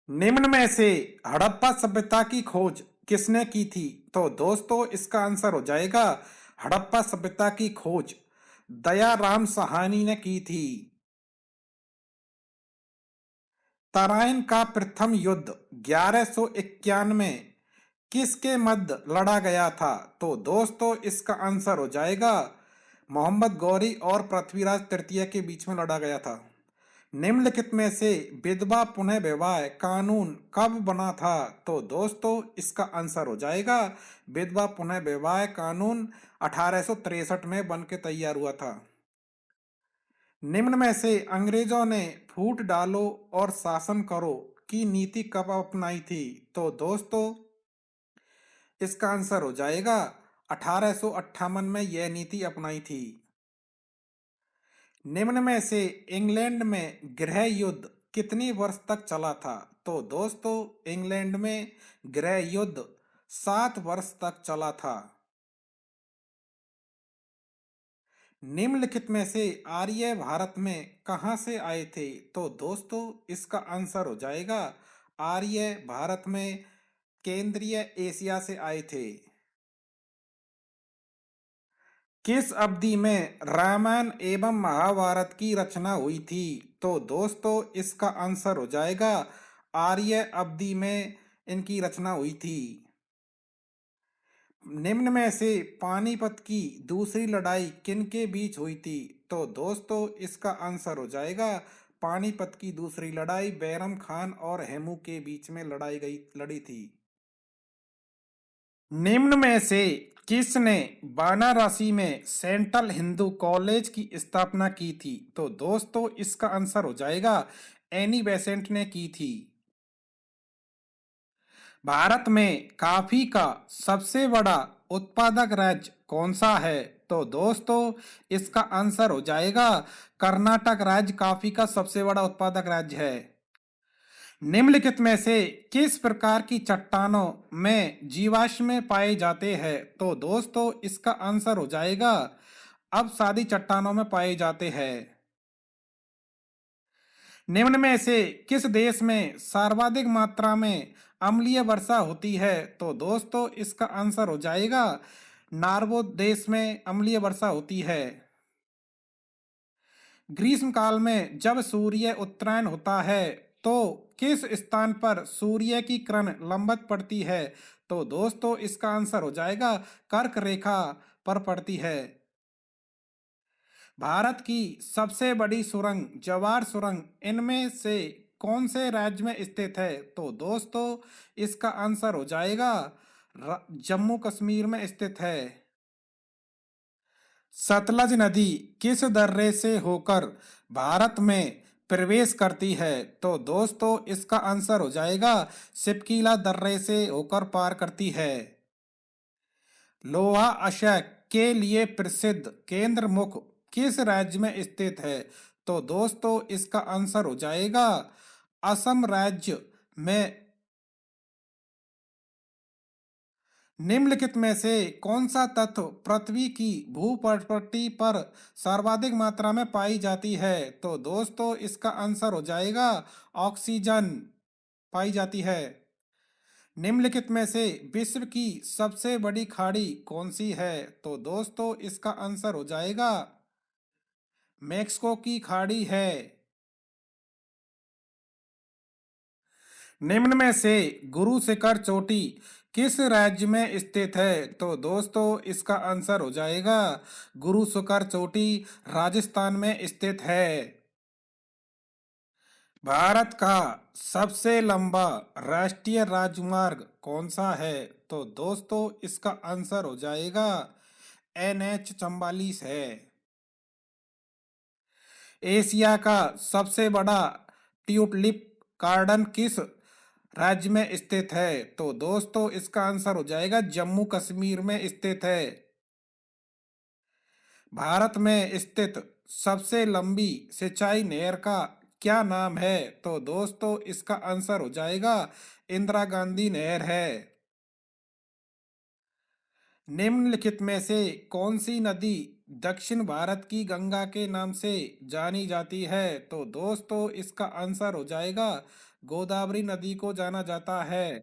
निम्न में से हड़प्पा सभ्यता की खोज किसने की थी? तो दोस्तों इसका आंसर हो जाएगा हड़प्पा सभ्यता की खोज दयाराम साहनी ने की थी। तराइन का प्रथम युद्ध 1191 किसके मध्य लड़ा गया था? तो दोस्तों इसका आंसर हो जाएगा मोहम्मद गौरी और पृथ्वीराज तृतीय के बीच में लड़ा गया था। निम्नलिखित में से विधवा पुनः विवाह कानून कब बना था? तो दोस्तों इसका आंसर हो जाएगा विधवा पुनः विवाह कानून 1863 में बन के तैयार हुआ था। निम्न में से अंग्रेजों ने फूट डालो और शासन करो की नीति कब अपनाई थी? तो दोस्तों इसका आंसर हो जाएगा 1858 में यह नीति अपनाई थी। निम्न में से इंग्लैंड में गृह युद्ध कितनी वर्ष तक चला था? तो दोस्तों इंग्लैंड में गृह युद्ध 7 वर्ष तक चला था। निम्नलिखित में से आर्य भारत में कहां से आए थे? तो दोस्तों इसका आंसर हो जाएगा आर्य भारत में केंद्रीय एशिया से आए थे। किस अवधि में रामायण एवं महाभारत की रचना हुई थी? तो दोस्तों इसका आंसर हो जाएगा आर्य अवधि में इनकी रचना हुई थी। निम्न में से पानीपत की दूसरी लड़ाई किन के बीच हुई थी? तो दोस्तों इसका आंसर हो जाएगा पानीपत की दूसरी लड़ाई बैरम खान और हेमू के बीच में लड़ी थी। निम्न में से किसने वाराणसी में सेंट्रल हिंदू कॉलेज की स्थापना की थी? तो दोस्तों इसका आंसर हो जाएगा एनी बेसेंट ने की थी। भारत में कॉफी का सबसे बड़ा उत्पादक राज्य कौन सा है? तो दोस्तों इसका आंसर हो जाएगा कर्नाटक राज्य कॉफी का सबसे बड़ा उत्पादक राज्य है। निम्नलिखित में से किस प्रकार की चट्टानों में जीवाश्म पाए जाते हैं? तो दोस्तों इसका आंसर हो जाएगा अपसादी चट्टानों में पाए जाते हैं। निम्न में से किस देश में सर्वाधिक मात्रा में अम्लीय वर्षा होती है? तो दोस्तों इसका आंसर हो जाएगा नॉर्वे देश में अम्लीय वर्षा होती है। ग्रीष्म काल में जब सूर्य उत्तरायण होता है तो किस स्थान पर सूर्य की किरण लंबवत पड़ती है? तो दोस्तों इसका आंसर हो जाएगा कर्क रेखा पर पड़ती है। भारत की सबसे बड़ी सुरंग जवार सुरंग इनमें से कौन से राज्य में स्थित है? तो दोस्तों इसका आंसर हो जाएगा जम्मू कश्मीर में स्थित है। सतलज नदी किस दर्रे से होकर भारत में प्रवेश करती है? तो दोस्तों इसका आंसर हो जाएगा सिपकीला दर्रे से होकर पार करती है। लोहा अयस्क के लिए प्रसिद्ध केंद्र मुख किस राज्य में स्थित है? तो दोस्तों इसका आंसर हो जाएगा असम राज्य में। निम्नलिखित में से कौन सा तत्व पृथ्वी की भूपटटी पर सर्वाधिक मात्रा में पाई जाती है? तो दोस्तों इसका आंसर हो जाएगा ऑक्सीजन पाई जाती है। निम्नलिखित में से विश्व की सबसे बड़ी खाड़ी कौन सी है? तो दोस्तों इसका आंसर हो जाएगा मैक्सिको की खाड़ी है। निम्न में से गुरु शिखर चोटी किस राज्य में स्थित है? तो दोस्तों इसका आंसर हो जाएगा गुरु शिखर चोटी राजस्थान में स्थित है। भारत का सबसे लंबा राष्ट्रीय राजमार्ग कौन सा है? तो दोस्तों इसका आंसर हो जाएगा NH 44 है। एशिया का सबसे बड़ा ट्यूलिप गार्डन किस राज्य में स्थित है? तो दोस्तों इसका आंसर हो जाएगा जम्मू कश्मीर में स्थित है। भारत में स्थित सबसे लंबी सिंचाई नहर का क्या नाम है? तो दोस्तों इसका आंसर हो जाएगा इंदिरा गांधी नहर है। निम्नलिखित में से कौन सी नदी दक्षिण भारत की गंगा के नाम से जानी जाती है? तो दोस्तों इसका आंसर हो जाएगा गोदावरी नदी को जाना जाता है?